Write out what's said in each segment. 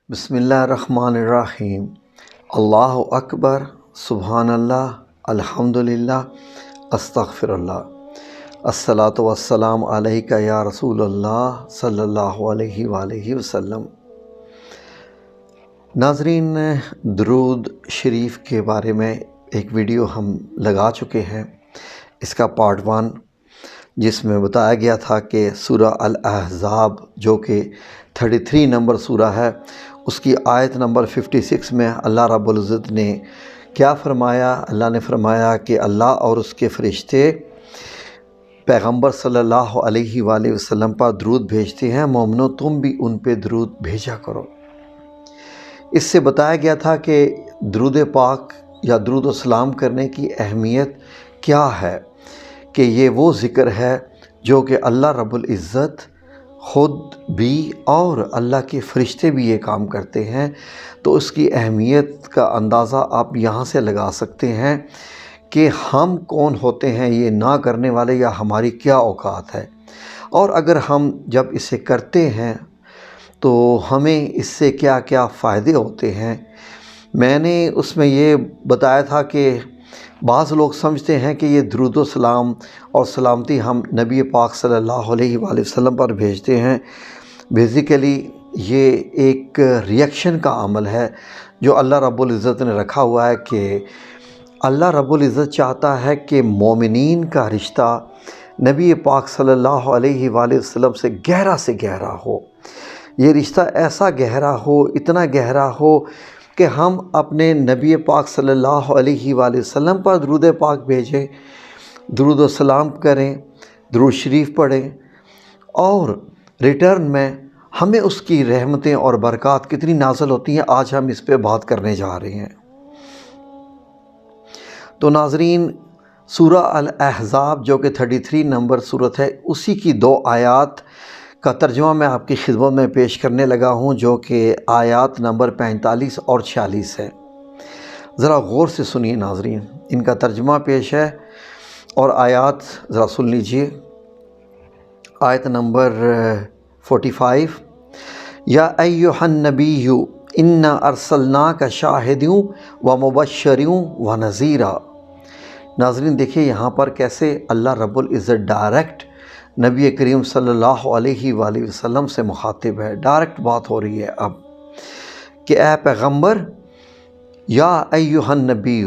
بسم اللہ الرحمن الرحیم۔ اللہ اکبر، سبحان اللہ، الحمدللہ، استغفر اللہ، الصلاۃ والسلام علیک یا رسول اللہ صلی اللہ علیہ وآلہ وسلم۔ ناظرین، درود شریف کے بارے میں ایک ویڈیو ہم لگا چکے ہیں، اس کا پارٹ 1، جس میں بتایا گیا تھا کہ سورہ الاحزاب جو کہ 33 نمبر سورہ ہے، اس کی آیت نمبر 56 میں اللہ رب العزت نے کیا فرمایا۔ اللہ نے فرمایا کہ اللہ اور اس کے فرشتے پیغمبر صلی اللہ علیہ وآلہ وسلم پر درود بھیجتے ہیں، مومنو تم بھی ان پہ درود بھیجا کرو۔ اس سے بتایا گیا تھا کہ درود پاک یا درود و سلام کرنے کی اہمیت کیا ہے، کہ یہ وہ ذکر ہے جو کہ اللہ رب العزت خود بھی اور اللہ کے فرشتے بھی یہ کام کرتے ہیں، تو اس کی اہمیت کا اندازہ آپ یہاں سے لگا سکتے ہیں کہ ہم کون ہوتے ہیں یہ نہ کرنے والے، یا ہماری کیا اوقات ہے، اور اگر ہم جب اسے کرتے ہیں تو ہمیں اس سے کیا کیا فائدے ہوتے ہیں۔ میں نے اس میں یہ بتایا تھا کہ بعض لوگ سمجھتے ہیں کہ یہ درود و سلام اور سلامتی ہم نبی پاک صلی اللہ علیہ وآلہ وسلم پر بھیجتے ہیں، بیسیکلی یہ ایک ریئیکشن کا عمل ہے جو اللہ رب العزت نے رکھا ہوا ہے، کہ اللہ رب العزت چاہتا ہے کہ مومنین کا رشتہ نبی پاک صلی اللہ علیہ وآلہ وسلم سے گہرا ہو۔ یہ رشتہ ایسا گہرا ہو، اتنا گہرا ہو کہ ہم اپنے نبی پاک صلی اللہ علیہ وآلہ وسلم پر درود پاک بھیجیں، درود و سلام کریں، درود شریف پڑھیں، اور ریٹرن میں ہمیں اس کی رحمتیں اور برکات کتنی نازل ہوتی ہیں، آج ہم اس پہ بات کرنے جا رہے ہیں۔ تو ناظرین، سورہ الاحزاب جو کہ 33 نمبر سورت ہے، اسی کی 2 آیات کا ترجمہ میں آپ کی خدمت میں پیش کرنے لگا ہوں، جو کہ آیات نمبر 45 اور 46 ہے۔ ذرا غور سے سنیے ناظرین، ان کا ترجمہ پیش ہے اور آیات ذرا سن لیجئے۔ آیت نمبر 45، یا ایھا النبی انا ارسلناک شاہدا ومبشرا ونذیرا۔ ناظرین دیکھیے یہاں پر کیسے اللہ رب العزت ڈائریکٹ نبی کریم صلی اللہ علیہ وآلہ وسلم سے مخاطب ہے، ڈائریکٹ بات ہو رہی ہے اب، کہ اے پیغمبر، یا ایھا النبی،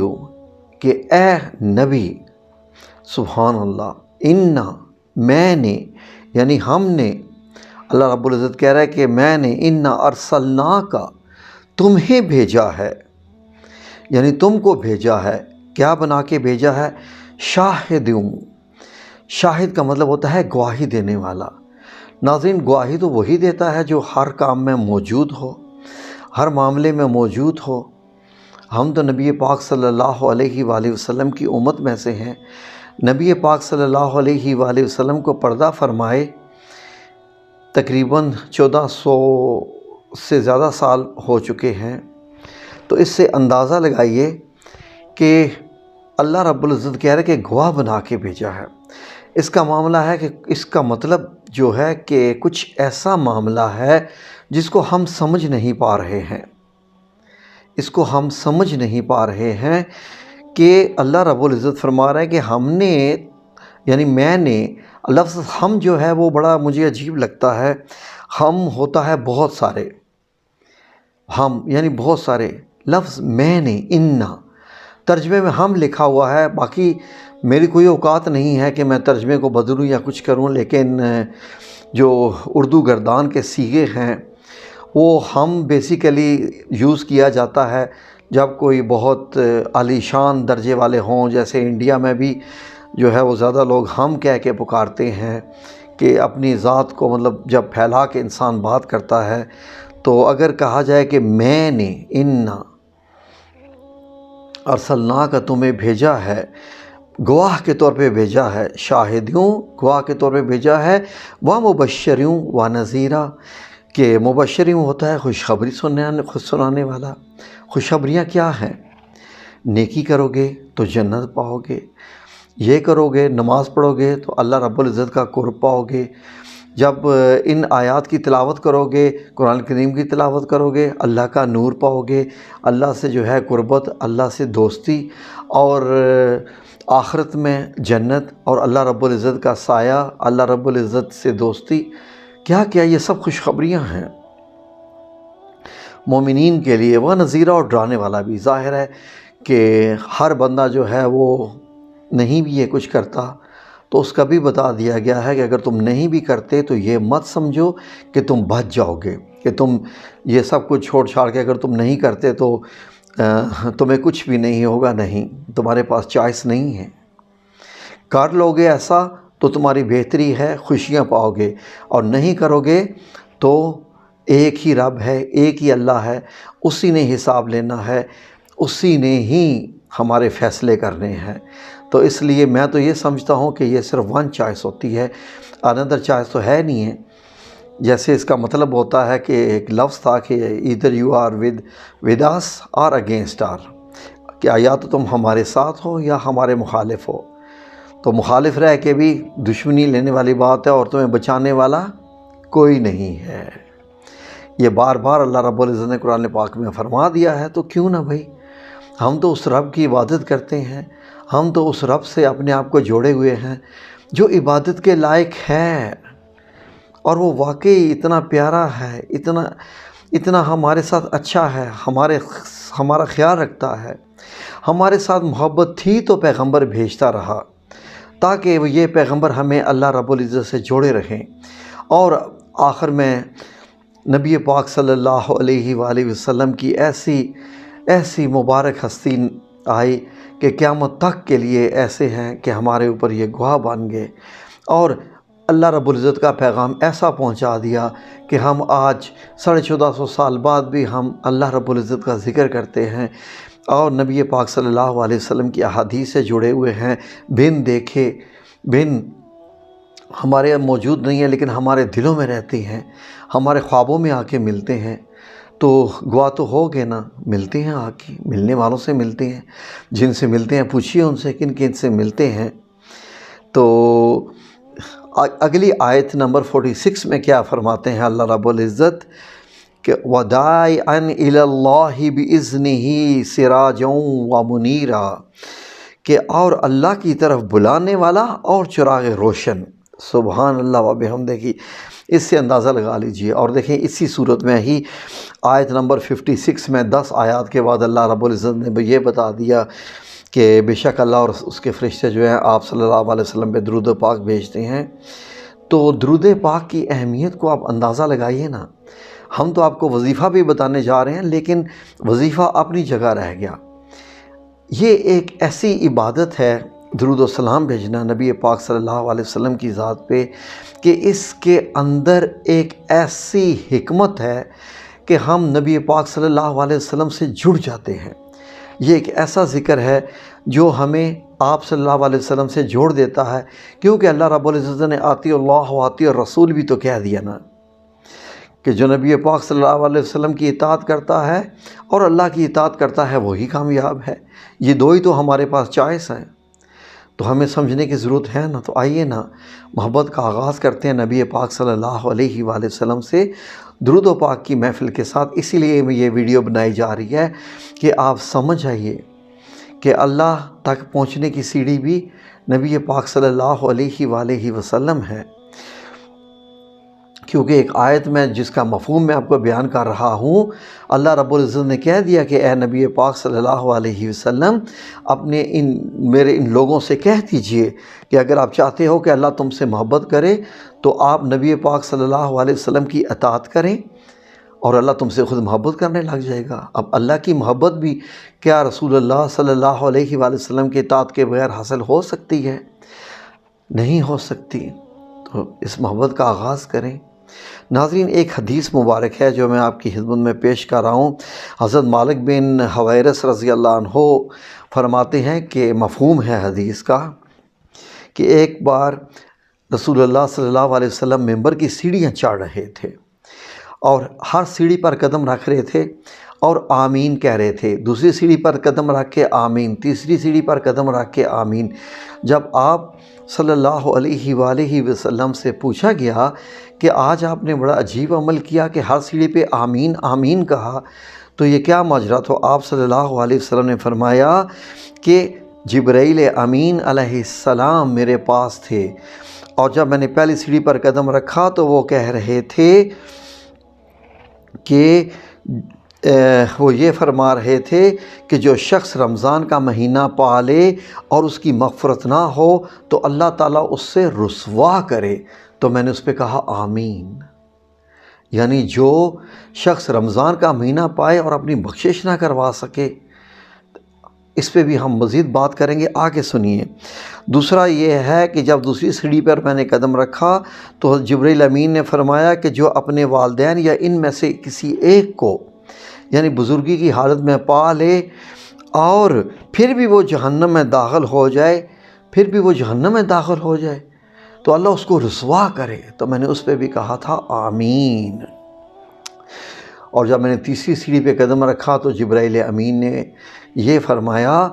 کہ اے نبی، سبحان اللہ، انا، میں نے، یعنی ہم نے، اللہ رب العزت کہہ رہا ہے کہ میں نے، انا ارسلناک، تمہیں بھیجا ہے، یعنی تم کو بھیجا ہے، کیا بنا کے بھیجا ہے؟ شاہدوں۔ شاہد کا مطلب ہوتا ہے گواہی دینے والا۔ ناظرین، گواہی تو وہی دیتا ہے جو ہر کام میں موجود ہو، ہر معاملے میں موجود ہو۔ ہم تو نبی پاک صلی اللہ علیہ وآلہ وسلم کی امت میں سے ہیں۔ نبی پاک صلی اللہ علیہ وآلہ وسلم کو پردہ فرمائے تقریباً 1400 سے زیادہ سال ہو چکے ہیں، تو اس سے اندازہ لگائیے کہ اللہ رب العزت کہہ رہے کہ گواہ بنا کے بھیجا ہے۔ اس کا معاملہ ہے کہ اس کا مطلب جو ہے کہ کچھ ایسا معاملہ ہے جس کو ہم سمجھ نہیں پا رہے ہیں، اس کو ہم سمجھ نہیں پا رہے ہیں، کہ اللہ رب العزت فرما رہا ہے کہ ہم نے، یعنی میں نے، لفظ ہم جو ہے وہ بڑا مجھے عجیب لگتا ہے۔ ہم ہوتا ہے بہت سارے، ہم یعنی بہت سارے، لفظ میں نے، انا، ترجمے میں ہم لکھا ہوا ہے، باقی میری کوئی اوقات نہیں ہے کہ میں ترجمے کو بدلوں یا کچھ کروں، لیکن جو اردو گردان کے صیغے ہیں وہ ہم بیسیکلی یوز کیا جاتا ہے جب کوئی بہت عالی شان درجے والے ہوں، جیسے انڈیا میں بھی جو ہے وہ زیادہ لوگ ہم کہہ کے پکارتے ہیں، کہ اپنی ذات کو مطلب جب پھیلا کے انسان بات کرتا ہے، تو اگر کہا جائے کہ میں نے، انا ارسلناک، تمہیں بھیجا ہے، گواہ کے طور پہ بھیجا ہے، شاہدوں، گواہ کے طور پہ بھیجا ہے، ومبشرا ونذیرا، کہ مبشروں ہوتا ہے خوشخبری سنانے والا۔ خوشخبریاں کیا ہیں؟ نیکی کرو گے تو جنت پاؤ گے، یہ کرو گے، نماز پڑھو گے تو اللہ رب العزت کا قرب پاؤ گے، جب ان آیات کی تلاوت کرو گے، قرآن کریم کی تلاوت کرو گے، اللہ کا نور پاؤ گے، اللہ سے جو ہے قربت، اللہ سے دوستی، اور آخرت میں جنت اور اللہ رب العزت کا سایہ، اللہ رب العزت سے دوستی، کیا کیا یہ سب خوشخبریاں ہیں مومنین کے لیے، وہ نذیرہ اور ڈرانے والا بھی۔ ظاہر ہے کہ ہر بندہ جو ہے وہ نہیں بھی یہ کچھ کرتا، تو اس کا بھی بتا دیا گیا ہے کہ اگر تم نہیں بھی کرتے تو یہ مت سمجھو کہ تم بچ جاؤ گے، کہ تم یہ سب کچھ چھوڑ چھاڑ کے اگر تم نہیں کرتے تو تمہیں کچھ بھی نہیں ہوگا۔ نہیں، تمہارے پاس چوائس نہیں ہے، کر لو گے ایسا تو تمہاری بہتری ہے، خوشیاں پاؤ گے، اور نہیں کرو گے تو ایک ہی رب ہے، ایک ہی اللہ ہے، اسی نے حساب لینا ہے، اسی نے ہی ہمارے فیصلے کرنے ہیں۔ تو اس لیے میں تو یہ سمجھتا ہوں کہ یہ صرف ون چوائس ہوتی ہے، اندر چوائس تو ہے نہیں ہے۔ جیسے اس کا مطلب ہوتا ہے کہ ایک لفظ تھا کہ either you are with us or against are, کہ یا تو تم ہمارے ساتھ ہو یا ہمارے مخالف ہو۔ تو مخالف رہ کے بھی دشمنی لینے والی بات ہے، اور تمہیں بچانے والا کوئی نہیں ہے۔ یہ بار بار اللہ رب العزت نے قرآن پاک میں فرما دیا ہے، تو کیوں نہ بھائی، ہم تو اس رب کی عبادت کرتے ہیں، ہم تو اس رب سے اپنے آپ کو جوڑے ہوئے ہیں جو عبادت کے لائق ہے، اور وہ واقعی اتنا پیارا ہے، اتنا ہمارے ساتھ اچھا ہے، ہمارا خیال رکھتا ہے، ہمارے ساتھ محبت تھی تو پیغمبر بھیجتا رہا تاکہ یہ پیغمبر ہمیں اللہ رب العزت سے جوڑے رہیں۔ اور آخر میں نبی پاک صلی اللہ علیہ وآلہ وسلم کی ایسی مبارک ہستی آئی کہ قیامت تک کے لیے ایسے ہیں کہ ہمارے اوپر یہ گواہ بن گئے، اور اللہ رب العزت کا پیغام ایسا پہنچا دیا کہ ہم آج 1450 سال بعد بھی ہم اللہ رب العزت کا ذکر کرتے ہیں، اور نبی پاک صلی اللہ علیہ وسلم کی احادیث سے جڑے ہوئے ہیں، بن دیکھے، بن ہمارے موجود نہیں ہیں لیکن ہمارے دلوں میں رہتی ہیں، ہمارے خوابوں میں آ کے ملتے ہیں۔ تو گواہ تو ہو گئے نا، ملتے ہیں، آ کے ملنے والوں سے ملتے ہیں، جن سے ملتے ہیں پوچھیے ان سے کن کن سے ملتے ہیں۔ تو اگلی آیت نمبر 46 میں کیا فرماتے ہیں اللہ رب العزت کہ وَدَاعِيًا إِلَى اللَّهِ بِإِذْنِهِ سِرَاجًا وَمُنِيرًا، کہ اور اللہ کی طرف بلانے والا اور چراغ روشن۔ سبحان اللہ و بحمدہ، کی اس سے اندازہ لگا لیجئے۔ اور دیکھیں اسی صورت میں ہی آیت نمبر 56 میں 10 آیات کے بعد اللہ رب العزت نے یہ بتا دیا کہ بے شک اللہ اور اس کے فرشتے جو ہیں آپ صلی اللہ علیہ وسلم پہ درود پاک بھیجتے ہیں۔ تو درود پاک کی اہمیت کو آپ اندازہ لگائیے نا۔ ہم تو آپ کو وظیفہ بھی بتانے جا رہے ہیں، لیکن وظیفہ اپنی جگہ رہ گیا۔ یہ ایک ایسی عبادت ہے درود و سلام بھیجنا نبی پاک صلی اللہ علیہ وسلم کی ذات پہ، کہ اس کے اندر ایک ایسی حکمت ہے کہ ہم نبی پاک صلی اللہ علیہ وسلم سے جڑ جاتے ہیں۔ یہ ایک ایسا ذکر ہے جو ہمیں آپ صلی اللہ علیہ وسلم سے جوڑ دیتا ہے، کیونکہ اللہ رب العزت نے آتی اللہ و آتی الرسول بھی تو کہہ دیا نا، کہ جو نبی پاک صلی اللہ علیہ وسلم کی اطاعت کرتا ہے اور اللہ کی اطاعت کرتا ہے وہی کامیاب ہے۔ یہ دو ہی تو ہمارے پاس چوائس ہیں، تو ہمیں سمجھنے کی ضرورت ہے نا۔ تو آئیے نا محبت کا آغاز کرتے ہیں نبی پاک صلی اللہ علیہ وآلہ وسلم سے درود و پاک کی محفل کے ساتھ۔ اسی لیے یہ ویڈیو بنائی جا رہی ہے کہ آپ سمجھ آئیے کہ اللہ تک پہنچنے کی سیڑھی بھی نبی پاک صلی اللہ علیہ وآلہ وسلم ہے، کیونکہ ایک آیت میں جس کا مفہوم میں آپ کو بیان کر رہا ہوں، اللہ رب العزت نے کہہ دیا کہ اے نبی پاک صلی اللہ علیہ وسلم اپنے میرے ان لوگوں سے کہہ دیجئے کہ اگر آپ چاہتے ہو کہ اللہ تم سے محبت کرے تو آپ نبی پاک صلی اللہ علیہ وسلم کی اطاعت کریں، اور اللہ تم سے خود محبت کرنے لگ جائے گا۔ اب اللہ کی محبت بھی کیا رسول اللہ صلی اللہ علیہ وآلہ وسلم کی اطاعت کے بغیر حاصل ہو سکتی ہے؟ نہیں ہو سکتی۔ تو اس محبت کا آغاز کریں۔ ناظرین، ایک حدیث مبارک ہے جو میں آپ کی خدمت میں پیش کر رہا ہوں۔ حضرت مالک بن حویرث رضی اللہ عنہ فرماتے ہیں کہ مفہوم ہے حدیث کا کہ ایک بار رسول اللہ صلی اللہ علیہ وسلم ممبر کی سیڑھیاں چڑھ رہے تھے، اور ہر سیڑھی پر قدم رکھ رہے تھے، اور آمین کہہ رہے تھے، دوسری سیڑھی پر قدم رکھ کے آمین، تیسری سیڑھی پر قدم رکھ کے آمین۔ جب آپ صلی اللہ علیہ وآلہ وسلم سے پوچھا گیا کہ آج آپ نے بڑا عجیب عمل کیا کہ ہر سیڑھی پہ آمین آمین کہا، تو یہ کیا ماجرا؟ تو آپ صلی اللہ علیہ وسلم نے فرمایا کہ جبرائیل امین علیہ السلام میرے پاس تھے، اور جب میں نے پہلی سیڑھی پر قدم رکھا تو وہ کہہ رہے تھے کہ وہ یہ فرما رہے تھے کہ جو شخص رمضان کا مہینہ پالے اور اس کی مغفرت نہ ہو تو اللہ تعالیٰ اس سے رسوا کرے۔ تو میں نے اس پہ کہا آمین، یعنی جو شخص رمضان کا مہینہ پائے اور اپنی بخشش نہ کروا سکے، اس پہ بھی ہم مزید بات کریں گے، آگے سنیے۔ دوسرا یہ ہے کہ جب دوسری سیڑھی پر میں نے قدم رکھا تو جبرائیل امین نے فرمایا کہ جو اپنے والدین یا ان میں سے کسی ایک کو یعنی بزرگی کی حالت میں پا لے اور پھر بھی وہ جہنم میں داخل ہو جائے تو اللہ اس کو رسوا کرے۔ تو میں نے اس پہ بھی کہا تھا آمین۔ اور جب میں نے تیسری سیڑھی پہ قدم رکھا تو جبرائیل امین نے یہ فرمایا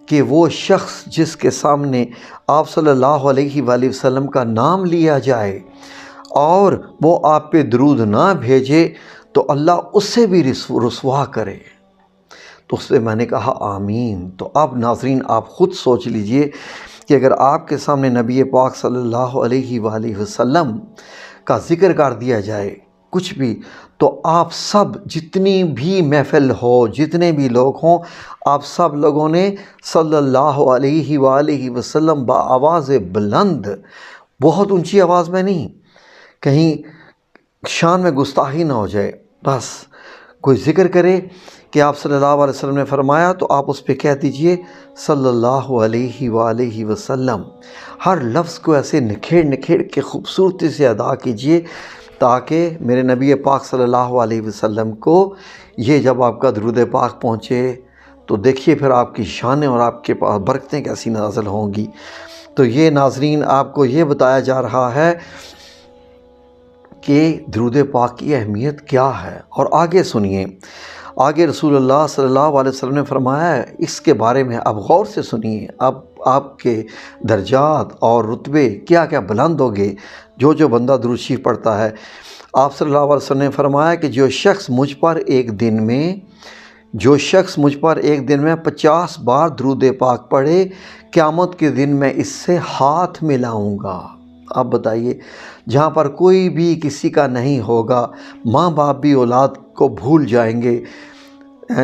کہ وہ شخص جس کے سامنے آپ صلی اللہ علیہ وآلہ وسلم کا نام لیا جائے اور وہ آپ پہ درود نہ بھیجے تو اللہ اس سے بھی رسوا کرے۔ تو اس سے میں نے کہا آمین۔ تو اب ناظرین آپ خود سوچ لیجئے کہ اگر آپ کے سامنے نبی پاک صلی اللہ علیہ وآلہ وسلم کا ذکر کر دیا جائے کچھ بھی، تو آپ سب جتنی بھی محفل ہو، جتنے بھی لوگ ہوں، آپ سب لوگوں نے صلی اللہ علیہ وآلہ وسلم بآواز بلند، بہت اونچی آواز میں نہیں، کہیں شان میں گستاخی نہ ہو جائے، بس کوئی ذکر کرے کہ آپ صلی اللہ علیہ وسلم نے فرمایا تو آپ اس پہ کہہ دیجئے صلی اللہ علیہ وآلہ وسلم۔ ہر لفظ کو ایسے نکھیڑ کے خوبصورتی سے ادا کیجئے تاکہ میرے نبی پاک صلی اللہ علیہ وسلم کو یہ جب آپ کا درود پاک پہنچے تو دیکھیے پھر آپ کی شانیں اور آپ کے پاس برکتیں کیسی نازل ہوں گی۔ تو یہ ناظرین آپ کو یہ بتایا جا رہا ہے کہ درود پاک کی اہمیت کیا ہے۔ اور آگے سنیے، آگے رسول اللہ صلی اللہ علیہ وسلم نے فرمایا ہے اس کے بارے میں، اب غور سے سنیے، اب آپ کے درجات اور رتبے کیا کیا بلند ہو گئے جو بندہ درود شریف پڑھتا ہے۔ آپ صلی اللہ علیہ وسلم نے فرمایا کہ جو شخص مجھ پر ایک دن میں 50 بار درود پاک پڑھے، قیامت کے دن میں اس سے ہاتھ ملاؤں گا۔ آپ بتائیے، جہاں پر کوئی بھی کسی کا نہیں ہوگا، ماں باپ بھی اولاد کو بھول جائیں گے،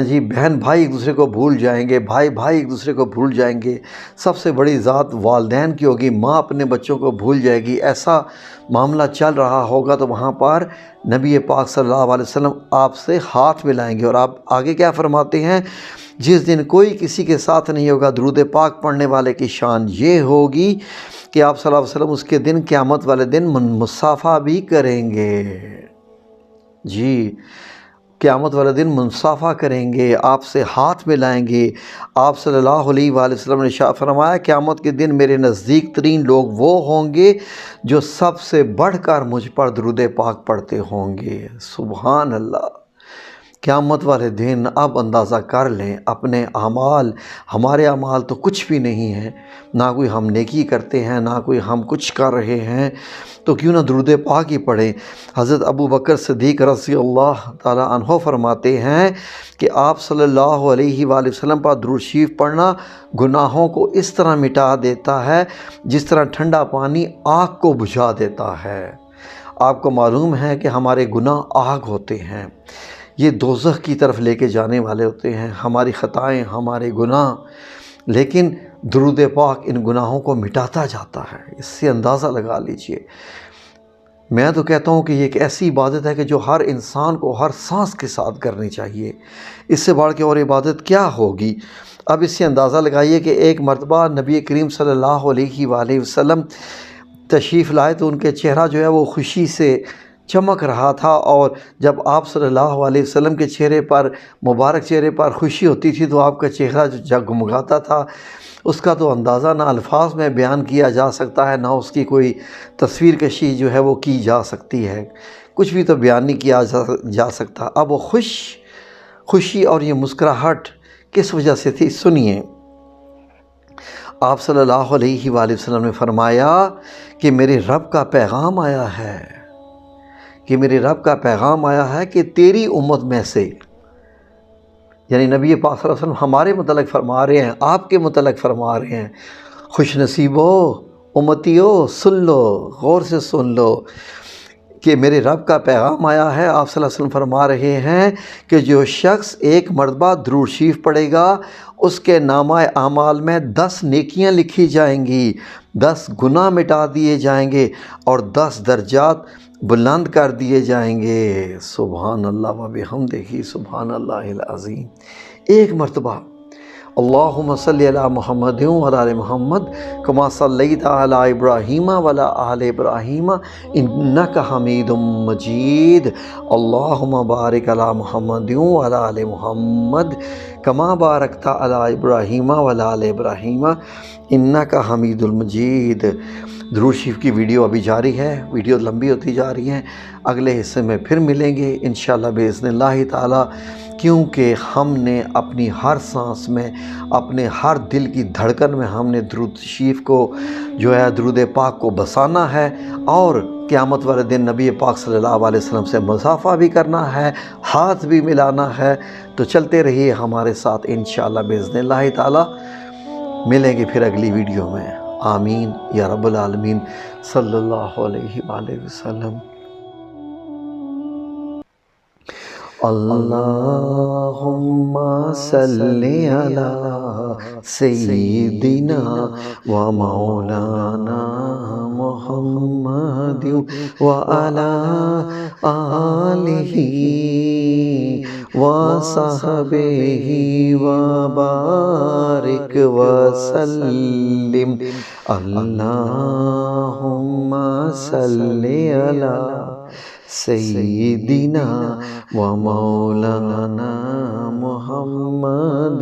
جی بہن بھائی ایک دوسرے کو بھول جائیں گے، بھائی ایک دوسرے کو بھول جائیں گے، سب سے بڑی ذات والدین کی ہوگی، ماں اپنے بچوں کو بھول جائے گی، ایسا معاملہ چل رہا ہوگا تو وہاں پر نبی پاک صلی اللہ علیہ وسلم آپ سے ہاتھ ملائیں گے۔ اور آپ آگے کیا فرماتے ہیں؟ جس دن کوئی کسی کے ساتھ نہیں ہوگا، درود پاک پڑھنے والے کی شان یہ ہوگی کہ آپ صلی اللہ علیہ وسلم اس کے دن قیامت والے دن مصافحہ بھی کریں گے۔ جی قیامت والے دن مصافحہ کریں گے، آپ سے ہاتھ ملائیں گے۔ آپ صلی اللہ علیہ وآلہ وسلم نے فرمایا قیامت کے دن میرے نزدیک ترین لوگ وہ ہوں گے جو سب سے بڑھ کر مجھ پر درود پاک پڑھتے ہوں گے۔ سبحان اللہ۔ قیامت والے دن اب اندازہ کر لیں اپنے اعمال، ہمارے اعمال تو کچھ بھی نہیں ہیں، نہ کوئی ہم نیکی کرتے ہیں، نہ کوئی ہم کچھ کر رہے ہیں، تو کیوں نہ درود پاک ہی پڑھیں۔ حضرت ابو بکر صدیق رضی اللہ تعالی عنہ فرماتے ہیں کہ آپ صلی اللہ علیہ وآلہ وسلم پر درود شریف پڑھنا گناہوں کو اس طرح مٹا دیتا ہے جس طرح ٹھنڈا پانی آگ کو بجھا دیتا ہے۔ آپ کو معلوم ہے کہ ہمارے گناہ آگ ہوتے ہیں، یہ دوزخ کی طرف لے کے جانے والے ہوتے ہیں، ہماری خطائیں، ہمارے گناہ، لیکن درود پاک ان گناہوں کو مٹاتا جاتا ہے۔ اس سے اندازہ لگا لیجئے۔ میں تو کہتا ہوں کہ یہ ایک ایسی عبادت ہے کہ جو ہر انسان کو ہر سانس کے ساتھ کرنی چاہیے، اس سے بڑھ کے اور عبادت کیا ہوگی۔ اب اس سے اندازہ لگائیے کہ ایک مرتبہ نبی کریم صلی اللہ علیہ وآلہ وسلم تشریف لائے تو ان کے چہرہ جو ہے وہ خوشی سے چمک رہا تھا، اور جب آپ صلی اللہ علیہ وسلم کے چہرے پر، مبارک چہرے پر خوشی ہوتی تھی تو آپ کا چہرہ جو جگمگاتا تھا، اس کا تو اندازہ نہ الفاظ میں بیان کیا جا سکتا ہے، نہ اس کی کوئی تصویر کشی جو ہے وہ کی جا سکتی ہے، کچھ بھی تو بیان نہیں کیا جا سکتا۔ اب وہ خوشی اور یہ مسکراہٹ کس وجہ سے تھی؟ سنیے۔ آپ صلی اللہ علیہ وآلہ وسلم نے فرمایا کہ میرے رب کا پیغام آیا ہے، کہ میرے رب کا پیغام آیا ہے کہ تیری امت میں سے، یعنی نبی پاک صلی اللہ علیہ وسلم ہمارے متعلق فرما رہے ہیں، آپ کے متعلق فرما رہے ہیں، خوش نصیبو امتیو سن لو، غور سے سن لو کہ میرے رب کا پیغام آیا ہے۔ آپ صلی اللہ علیہ وسلم فرما رہے ہیں کہ جو شخص ایک مرتبہ درود شریف پڑھے گا اس کے نامہ اعمال میں 10 نیکیاں لکھی جائیں گی، 10 گناہ مٹا دیے جائیں گے اور 10 درجات بلند کر دیے جائیں گے۔ سبحان اللہ و بحمدہ، سبحان اللہ العظیم۔ ایک مرتبہ اللہم صلی علی محمد وعلی آل محمد کما صلیت علی ابراہیم وعلی آل ابراہیم انک حمید مجید، اللہم بارک علی محمد وعلی آل محمد کما بارکت علی ابراہیم وعلی آل ابراہیم انک حمید المجید۔ درود شریف کی ویڈیو ابھی جاری ہے، ویڈیو لمبی ہوتی جا رہی ہیں، اگلے حصے میں پھر ملیں گے انشاءاللہ باذن اللہ تعالی، کیونکہ ہم نے اپنی ہر سانس میں، اپنے ہر دل کی دھڑکن میں ہم نے درود شریف کو جو ہے درود پاک کو بسانا ہے، اور قیامت والے دن نبی پاک صلی اللہ علیہ وسلم سے مصافحہ بھی کرنا ہے، ہاتھ بھی ملانا ہے۔ تو چلتے رہیے ہمارے ساتھ انشاءاللہ باذن اللہ تعالی، ملیں گے پھر اگلی ویڈیو میں۔ آمین یا رب العالمین، صلی اللہ علیہ وآلہ وسلم۔ اللہم صلی علی سیدنا و مولانا محمد وعلی آلہ وصحبہ وبارک وسلم۔ اللہم صلی علی سیدنا و مولانا محمد